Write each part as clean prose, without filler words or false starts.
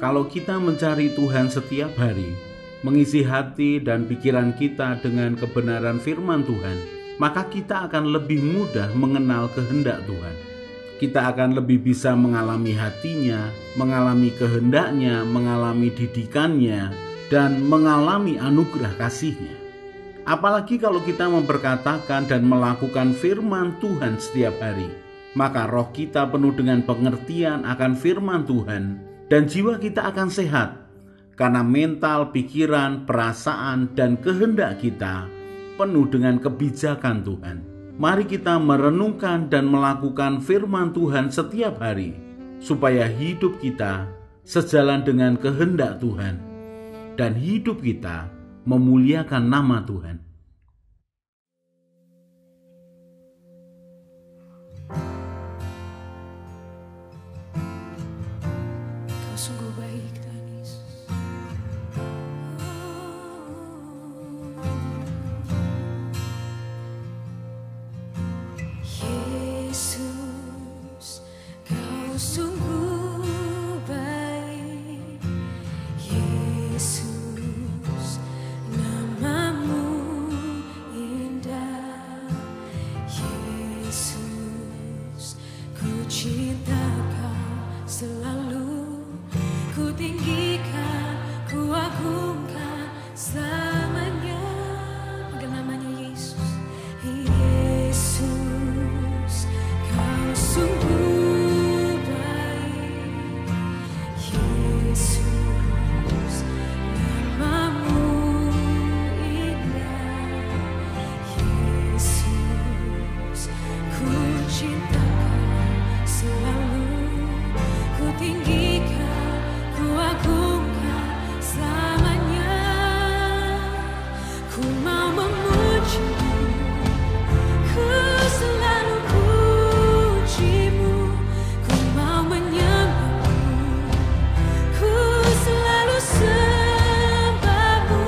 Kalau kita mencari Tuhan setiap hari, mengisi hati dan pikiran kita dengan kebenaran firman Tuhan, maka kita akan lebih mudah mengenal kehendak Tuhan. Kita akan lebih bisa mengalami hatinya, mengalami kehendaknya, mengalami didikannya, dan mengalami anugerah kasihnya. Apalagi kalau kita memperkatakan dan melakukan firman Tuhan setiap hari, maka roh kita penuh dengan pengertian akan firman Tuhan, dan jiwa kita akan sehat, karena mental, pikiran, perasaan, dan kehendak kita penuh dengan kebijakan Tuhan. Mari kita merenungkan dan melakukan firman Tuhan setiap hari, supaya hidup kita sejalan dengan kehendak Tuhan, dan hidup kita memuliakan nama Tuhan. Kau sungguh baik, Tuhan Yesus. Yesus, Kau sungguh baik. Yesus, namamu indah. Yesus, ku cinta Kau selalu. Ku tinggikan, ku agungkan selamanya. Panggil namanya Yesus. Yesus, Kau sungguh baik. Yesus, namamu indah. Yesus, ku cinta Kau selalu. Ku tinggikan, ku agungkan selamanya. Ku mau memuji-Mu, ku selalu puji-Mu. Ku mau menyembah-Mu, ku selalu sembah-Mu.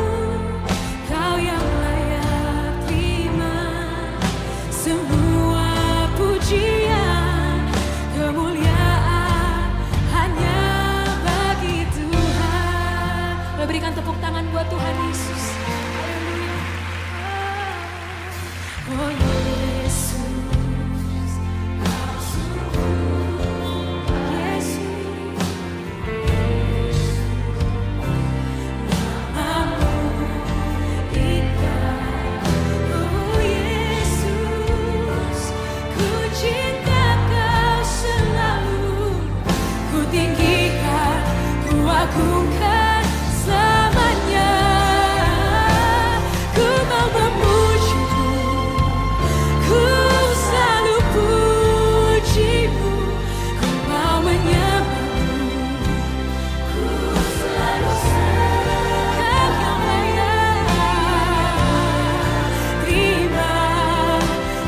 Kau yang layak terima semua pujian, kemuliaan hanya bagi Tuhan. Berikan tepuk tangan buat Tuhan Yesus. Haleluya. Oh Yesus, Kau sungguh Yesus. Namamu indah. Oh Yesus, ku cinta Kau selalu. Ku tinggikan, ku agungkan selamanya. Ku mau memuji-Mu, ku selalu puji-Mu. Ku mau menyembah-Mu, ku selalu sembah. Kau yang layak terima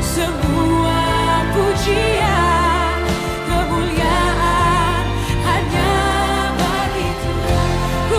semua pujian, kemuliaan hanya bagi Tuhan. Ku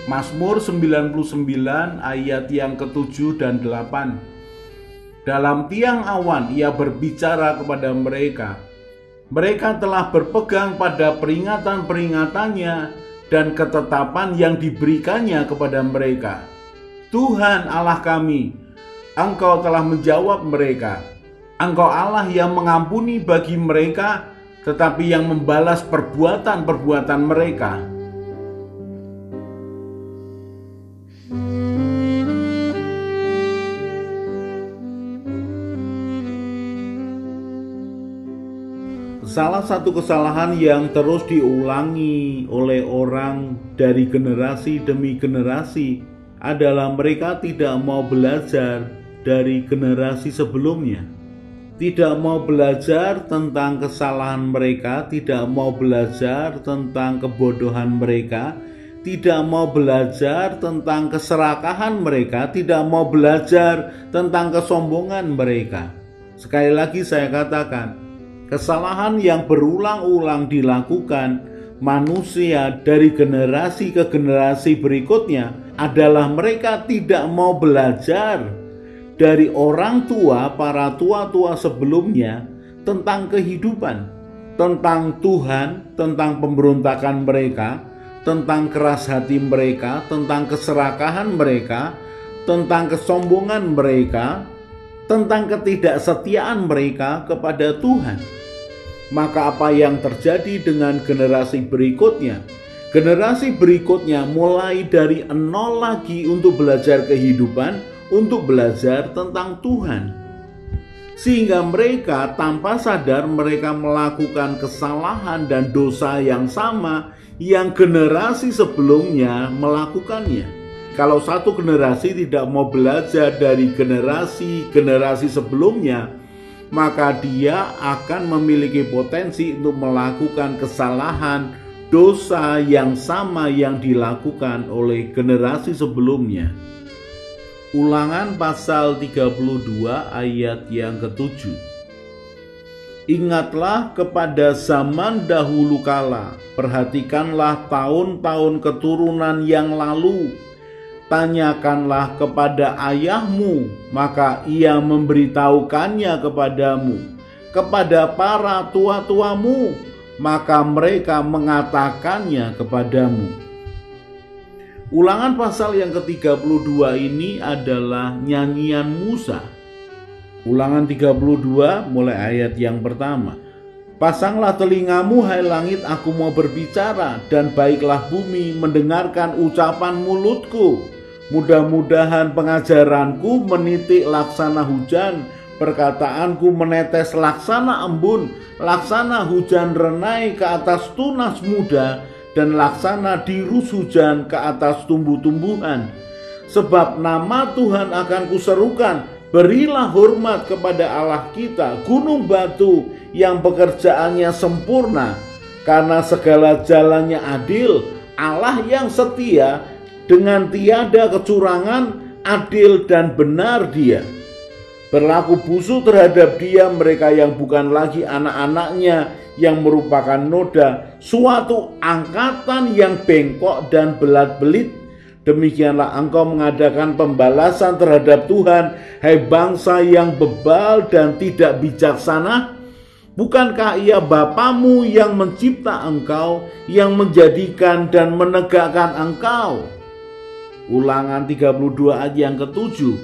Mazmur 99 ayat yang ke-7 dan 8. Dalam tiang awan ia berbicara kepada mereka. Mereka telah berpegang pada peringatan-peringatannya dan ketetapan yang diberikannya kepada mereka. Tuhan Allah kami, Engkau telah menjawab mereka. Engkau Allah yang mengampuni bagi mereka, tetapi yang membalas perbuatan-perbuatan mereka. Salah satu kesalahan yang terus diulangi oleh orang dari generasi demi generasi adalah mereka tidak mau belajar dari generasi sebelumnya. Tidak mau belajar tentang kesalahan mereka, tidak mau belajar tentang kebodohan mereka, tidak mau belajar tentang keserakahan mereka, tidak mau belajar tentang kesombongan mereka. Sekali lagi saya katakan, kesalahan yang berulang-ulang dilakukan manusia dari generasi ke generasi berikutnya adalah mereka tidak mau belajar dari orang tua, para tua-tua sebelumnya tentang kehidupan, tentang Tuhan, tentang pemberontakan mereka, tentang keras hati mereka, tentang keserakahan mereka, tentang kesombongan mereka, tentang ketidaksetiaan mereka kepada Tuhan. Maka apa yang terjadi dengan generasi berikutnya? Generasi berikutnya mulai dari nol lagi untuk belajar kehidupan, untuk belajar tentang Tuhan. Sehingga mereka tanpa sadar mereka melakukan kesalahan dan dosa yang sama yang generasi sebelumnya melakukannya. Kalau satu generasi tidak mau belajar dari generasi sebelumnya, maka dia akan memiliki potensi untuk melakukan kesalahan, dosa yang sama yang dilakukan oleh generasi sebelumnya. Ulangan pasal 32 ayat yang ke-7. Ingatlah kepada zaman dahulu kala, perhatikanlah tahun-tahun keturunan yang lalu. Tanyakanlah kepada ayahmu, maka ia memberitahukannya kepadamu. Kepada para tua-tuamu, maka mereka mengatakannya kepadamu. Ulangan pasal yang ke-32 ini adalah nyanyian Musa. Ulangan 32 mulai ayat yang pertama. Pasanglah telingamu hai langit, aku mau berbicara, dan baiklah bumi mendengarkan ucapan mulutku. Mudah-mudahan pengajaranku menitik laksana hujan, perkataanku menetes laksana embun, laksana hujan renai ke atas tunas muda, dan laksana dirus hujan ke atas tumbuh-tumbuhan. Sebab nama Tuhan akan kuserukan, berilah hormat kepada Allah kita, gunung batu yang pekerjaannya sempurna, karena segala jalannya adil, Allah yang setia, dengan tiada kecurangan, adil dan benar dia. Berlaku busuk terhadap dia mereka yang bukan lagi anak-anaknya, yang merupakan noda, suatu angkatan yang bengkok dan belat-belit. Demikianlah engkau mengadakan pembalasan terhadap Tuhan, hai bangsa yang bebal dan tidak bijaksana. Bukankah ia Bapamu yang mencipta engkau, yang menjadikan dan menegakkan engkau? Ulangan 32 ayat yang ke-7.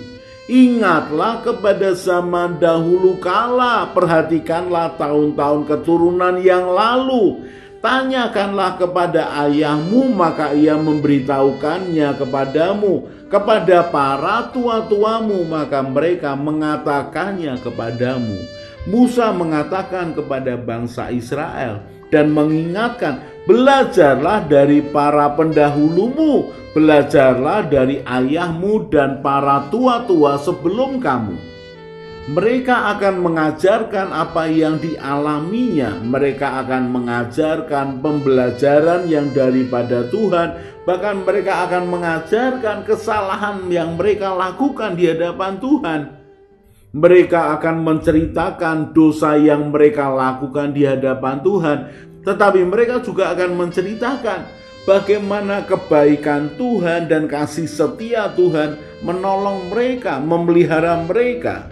Ingatlah kepada zaman dahulu kala, perhatikanlah tahun-tahun keturunan yang lalu. Tanyakanlah kepada ayahmu, maka ia memberitahukannya kepadamu. Kepada para tua-tuamu, maka mereka mengatakannya kepadamu. Musa mengatakan kepada bangsa Israel dan mengingatkan, belajarlah dari para pendahulumu, belajarlah dari ayahmu dan para tua-tua sebelum kamu. Mereka akan mengajarkan apa yang dialaminya. Mereka akan mengajarkan pembelajaran yang daripada Tuhan. Bahkan mereka akan mengajarkan kesalahan yang mereka lakukan di hadapan Tuhan. Mereka akan menceritakan dosa yang mereka lakukan di hadapan Tuhan. Tetapi mereka juga akan menceritakan bagaimana kebaikan Tuhan dan kasih setia Tuhan menolong mereka, memelihara mereka.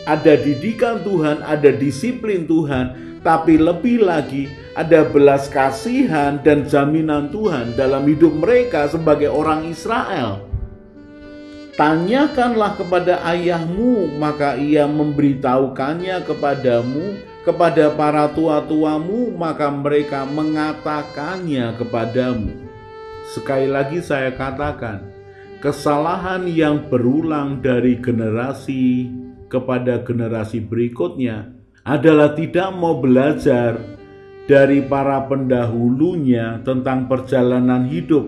Ada didikan Tuhan, ada disiplin Tuhan, tapi lebih lagi ada belas kasihan dan jaminan Tuhan dalam hidup mereka sebagai orang Israel. Tanyakanlah kepada ayahmu, maka ia memberitahukannya kepadamu, kepada para tua-tuamu, maka mereka mengatakannya kepadamu. Sekali lagi saya katakan, kesalahan yang berulang dari generasi kepada generasi berikutnya adalah tidak mau belajar dari para pendahulunya tentang perjalanan hidup,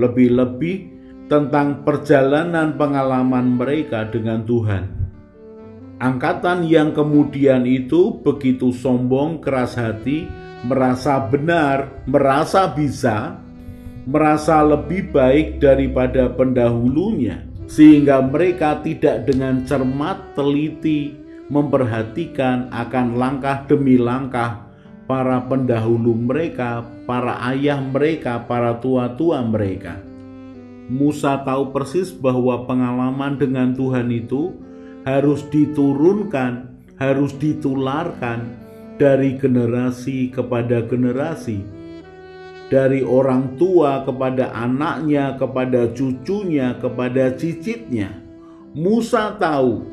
lebih-lebih tentang perjalanan pengalaman mereka dengan Tuhan. Angkatan yang kemudian itu begitu sombong, keras hati, merasa benar, merasa bisa, merasa lebih baik daripada pendahulunya, sehingga mereka tidak dengan cermat teliti memperhatikan akan langkah demi langkah para pendahulu mereka, para ayah mereka, para tua-tua mereka. Musa tahu persis bahwa pengalaman dengan Tuhan itu harus diturunkan, harus ditularkan dari generasi kepada generasi, dari orang tua kepada anaknya, kepada cucunya, kepada cicitnya. Musa tahu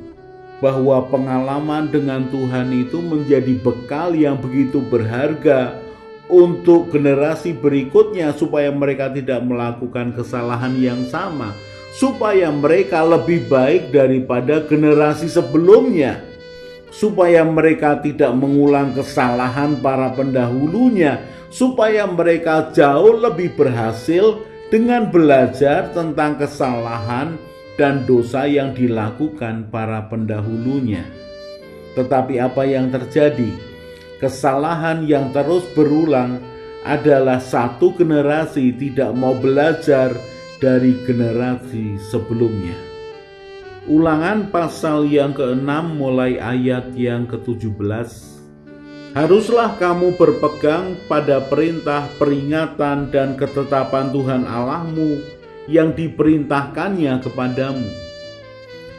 bahwa pengalaman dengan Tuhan itu menjadi bekal yang begitu berharga untuk generasi berikutnya, supaya mereka tidak melakukan kesalahan yang sama, supaya mereka lebih baik daripada generasi sebelumnya, supaya mereka tidak mengulang kesalahan para pendahulunya, supaya mereka jauh lebih berhasil dengan belajar tentang kesalahan dan dosa yang dilakukan para pendahulunya. Tetapi apa yang terjadi? Kesalahan yang terus berulang adalah satu generasi tidak mau belajar dari generasi sebelumnya. Ulangan pasal yang ke-6 mulai ayat yang ke-17. Haruslah kamu berpegang pada perintah, peringatan, dan ketetapan Tuhan Allahmu yang diperintahkannya kepadamu.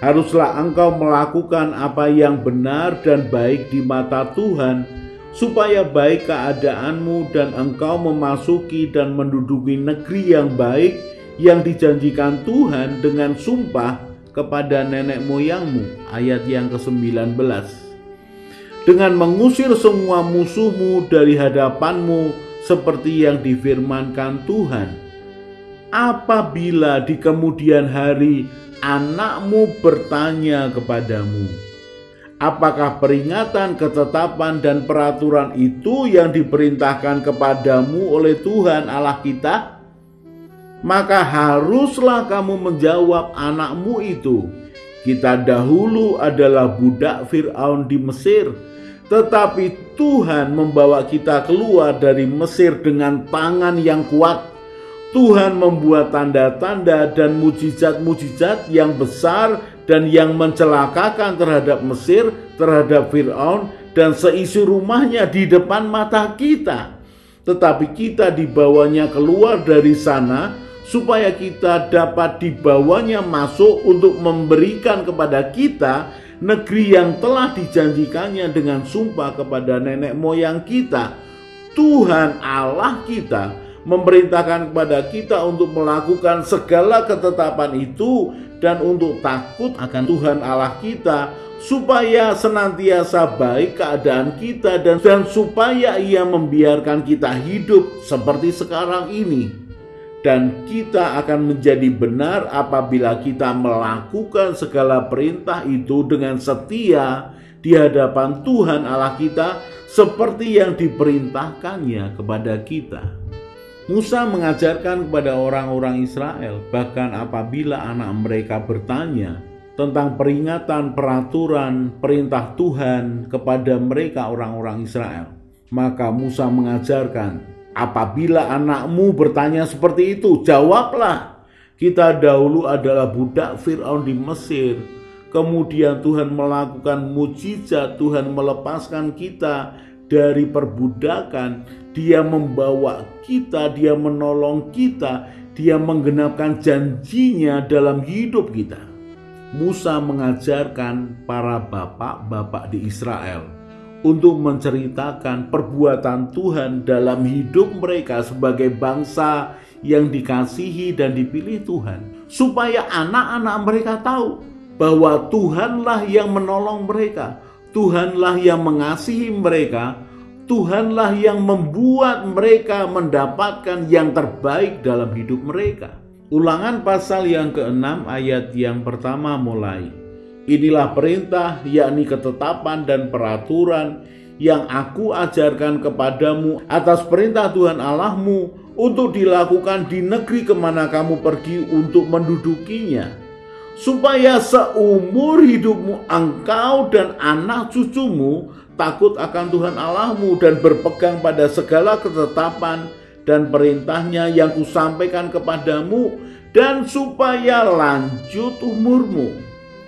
Haruslah engkau melakukan apa yang benar dan baik di mata Tuhan, supaya baik keadaanmu dan engkau memasuki dan menduduki negeri yang baik yang dijanjikan Tuhan dengan sumpah kepada nenek moyangmu. Ayat yang ke-19. Dengan mengusir semua musuhmu dari hadapanmu seperti yang difirmankan Tuhan. Apabila di kemudian hari anakmu bertanya kepadamu, apakah peringatan, ketetapan, dan peraturan itu yang diperintahkan kepadamu oleh Tuhan Allah kita? Maka haruslah kamu menjawab anakmu itu, kita dahulu adalah budak Fir'aun di Mesir, tetapi Tuhan membawa kita keluar dari Mesir dengan tangan yang kuat. Tuhan membuat tanda-tanda dan mujizat-mujizat yang besar dan yang mencelakakan terhadap Mesir, terhadap Fir'aun dan seisi rumahnya di depan mata kita. Tetapi kita dibawanya keluar dari sana supaya kita dapat dibawanya masuk untuk memberikan kepada kita negeri yang telah dijanjikannya dengan sumpah kepada nenek moyang kita. Tuhan Allah kita memerintahkan kepada kita untuk melakukan segala ketetapan itu dan untuk takut akan Tuhan Allah kita, supaya senantiasa baik keadaan kita dan supaya Ia membiarkan kita hidup seperti sekarang ini. Dan kita akan menjadi benar apabila kita melakukan segala perintah itu dengan setia di hadapan Tuhan Allah kita seperti yang diperintahkannya kepada kita. Musa mengajarkan kepada orang-orang Israel, bahkan apabila anak mereka bertanya tentang peringatan, peraturan, perintah Tuhan kepada mereka orang-orang Israel, maka Musa mengajarkan, apabila anakmu bertanya seperti itu, jawablah, kita dahulu adalah budak Fir'aun di Mesir. Kemudian Tuhan melakukan mujizat, Tuhan melepaskan kita dari perbudakan, Dia membawa kita, Dia menolong kita, Dia menggenapkan janjinya dalam hidup kita. Musa mengajarkan para bapak-bapak di Israel untuk menceritakan perbuatan Tuhan dalam hidup mereka sebagai bangsa yang dikasihi dan dipilih Tuhan, supaya anak-anak mereka tahu bahwa Tuhanlah yang menolong mereka, Tuhanlah yang mengasihi mereka, Tuhanlah yang membuat mereka mendapatkan yang terbaik dalam hidup mereka. Ulangan pasal yang ke-6 ayat yang pertama mulai. Inilah perintah, yakni ketetapan dan peraturan yang aku ajarkan kepadamu atas perintah Tuhan Allahmu untuk dilakukan di negeri kemana kamu pergi untuk mendudukinya, supaya seumur hidupmu engkau dan anak cucumu takut akan Tuhan Allahmu dan berpegang pada segala ketetapan dan perintahnya yang kusampaikan kepadamu, dan supaya lanjut umurmu.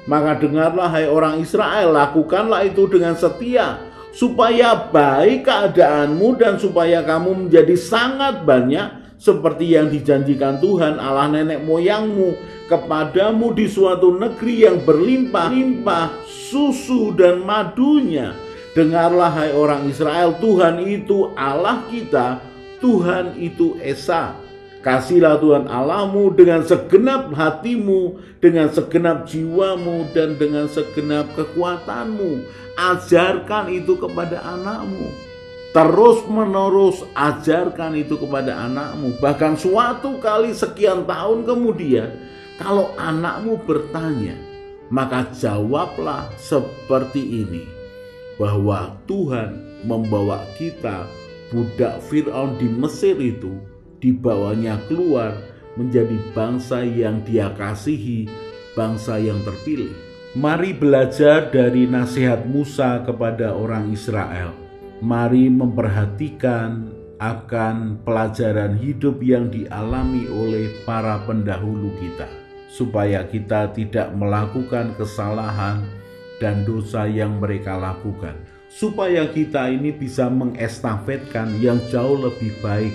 Maka dengarlah hai orang Israel, lakukanlah itu dengan setia, supaya baik keadaanmu dan supaya kamu menjadi sangat banyak seperti yang dijanjikan Tuhan Allah nenek moyangmu kepadamu di suatu negeri yang berlimpah-limpah susu dan madunya. Dengarlah hai orang Israel, Tuhan itu Allah kita, Tuhan itu Esa. Kasihlah Tuhan Allahmu dengan segenap hatimu, dengan segenap jiwamu, dan dengan segenap kekuatanmu. Ajarkan itu kepada anakmu. Terus menerus ajarkan itu kepada anakmu. Bahkan suatu kali sekian tahun kemudian, kalau anakmu bertanya, maka jawablah seperti ini, bahwa Tuhan membawa kita, budak Fir'aun di Mesir itu, dibawanya keluar menjadi bangsa yang Dia kasihi, bangsa yang terpilih. Mari belajar dari nasihat Musa kepada orang Israel. Mari memperhatikan akan pelajaran hidup yang dialami oleh para pendahulu kita, supaya kita tidak melakukan kesalahan dan dosa yang mereka lakukan, supaya kita ini bisa mengestafetkan yang jauh lebih baik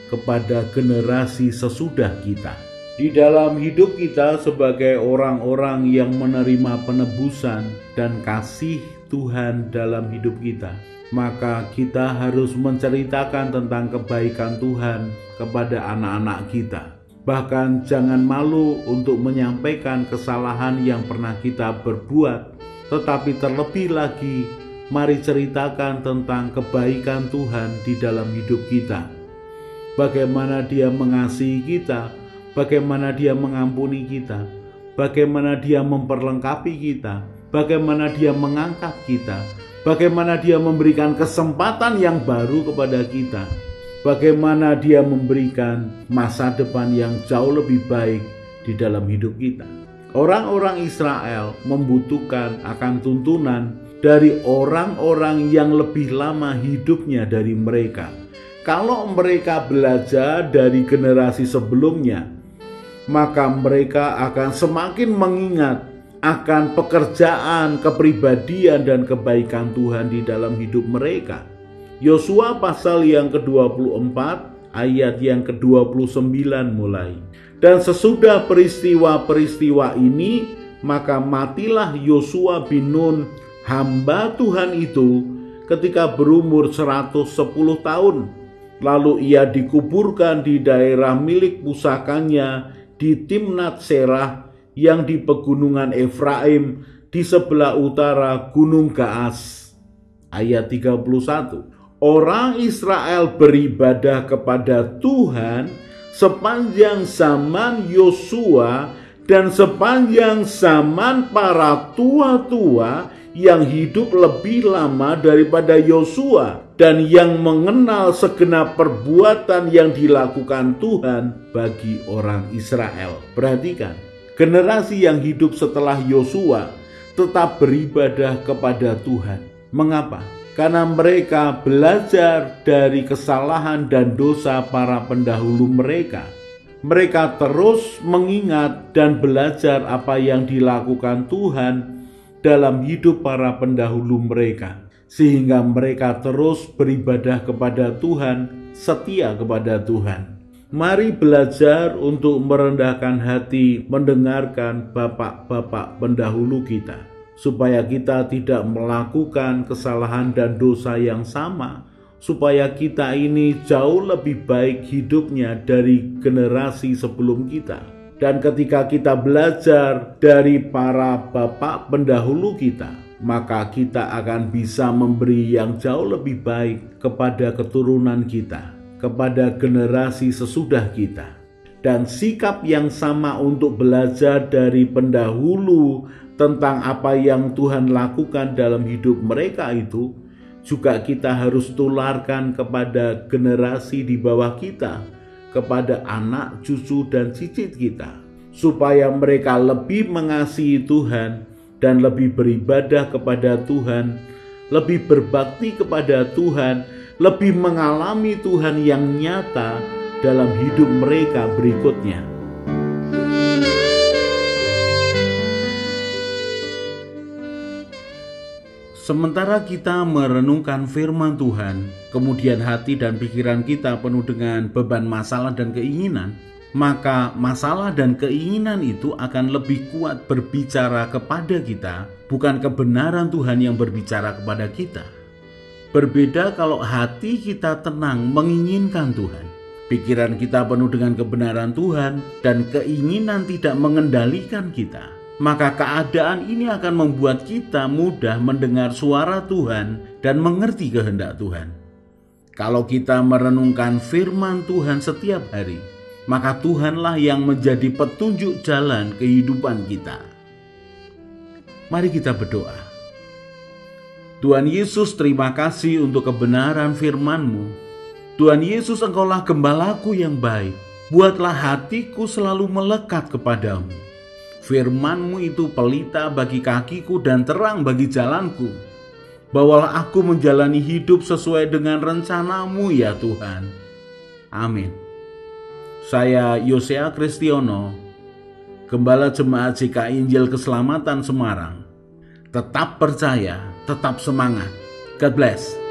kepada generasi sesudah kita. Di dalam hidup kita sebagai orang-orang yang menerima penebusan dan kasih Tuhan dalam hidup kita, maka kita harus menceritakan tentang kebaikan Tuhan kepada anak-anak kita. Bahkan jangan malu untuk menyampaikan kesalahan yang pernah kita berbuat, tetapi terlebih lagi mari ceritakan tentang kebaikan Tuhan di dalam hidup kita. Bagaimana Dia mengasihi kita, bagaimana Dia mengampuni kita, bagaimana Dia memperlengkapi kita, bagaimana Dia mengangkat kita, bagaimana Dia memberikan kesempatan yang baru kepada kita, bagaimana Dia memberikan masa depan yang jauh lebih baik di dalam hidup kita. Orang-orang Israel membutuhkan akan tuntunan dari orang-orang yang lebih lama hidupnya dari mereka. Kalau mereka belajar dari generasi sebelumnya, maka mereka akan semakin mengingat akan pekerjaan, kepribadian, dan kebaikan Tuhan di dalam hidup mereka. Yosua pasal yang ke-24 ayat yang ke-29 mulai. Dan sesudah peristiwa-peristiwa ini, maka matilah Yosua bin Nun, hamba Tuhan itu, ketika berumur 110 tahun. Lalu ia dikuburkan di daerah milik pusakanya di Timnat Serah yang di pegunungan Efraim di sebelah utara Gunung Gaas. Ayat 31. Orang Israel beribadah kepada Tuhan sepanjang zaman Yosua dan sepanjang zaman para tua-tua yang hidup lebih lama daripada Yosua dan yang mengenal segenap perbuatan yang dilakukan Tuhan bagi orang Israel. Perhatikan, generasi yang hidup setelah Yosua tetap beribadah kepada Tuhan. Mengapa? Karena mereka belajar dari kesalahan dan dosa para pendahulu mereka. Mereka terus mengingat dan belajar apa yang dilakukan Tuhan dalam hidup para pendahulu mereka. sehingga mereka terus beribadah kepada Tuhan, setia kepada Tuhan. Mari belajar untuk merendahkan hati mendengarkan bapak-bapak pendahulu kita, supaya kita tidak melakukan kesalahan dan dosa yang sama, supaya kita ini jauh lebih baik hidupnya dari generasi sebelum kita. Dan ketika kita belajar dari para bapak pendahulu kita, maka kita akan bisa memberi yang jauh lebih baik kepada keturunan kita, kepada generasi sesudah kita. Dan sikap yang sama untuk belajar dari pendahulu tentang apa yang Tuhan lakukan dalam hidup mereka itu juga kita harus tularkan kepada generasi di bawah kita, kepada anak, cucu, dan cicit kita, supaya mereka lebih mengasihi Tuhan dan lebih beribadah kepada Tuhan, lebih berbakti kepada Tuhan, lebih mengalami Tuhan yang nyata dalam hidup mereka berikutnya. Sementara kita merenungkan firman Tuhan, kemudian hati dan pikiran kita penuh dengan beban masalah dan keinginan, maka masalah dan keinginan itu akan lebih kuat berbicara kepada kita, bukan kebenaran Tuhan yang berbicara kepada kita. Berbeda kalau hati kita tenang menginginkan Tuhan, pikiran kita penuh dengan kebenaran Tuhan, dan keinginan tidak mengendalikan kita, maka keadaan ini akan membuat kita mudah mendengar suara Tuhan dan mengerti kehendak Tuhan. Kalau kita merenungkan firman Tuhan setiap hari, maka Tuhanlah yang menjadi petunjuk jalan kehidupan kita. Mari kita berdoa. Tuhan Yesus, terima kasih untuk kebenaran firman-Mu. Tuhan Yesus, Engkaulah gembalaku yang baik. Buatlah hatiku selalu melekat kepadamu. Firman-Mu itu pelita bagi kakiku dan terang bagi jalanku. Bawalah aku menjalani hidup sesuai dengan rencana-Mu ya Tuhan. Amin. Saya Yosea Kristiono, Gembala Jemaat GKI Injil Keselamatan Semarang. Tetap percaya, tetap semangat. God bless.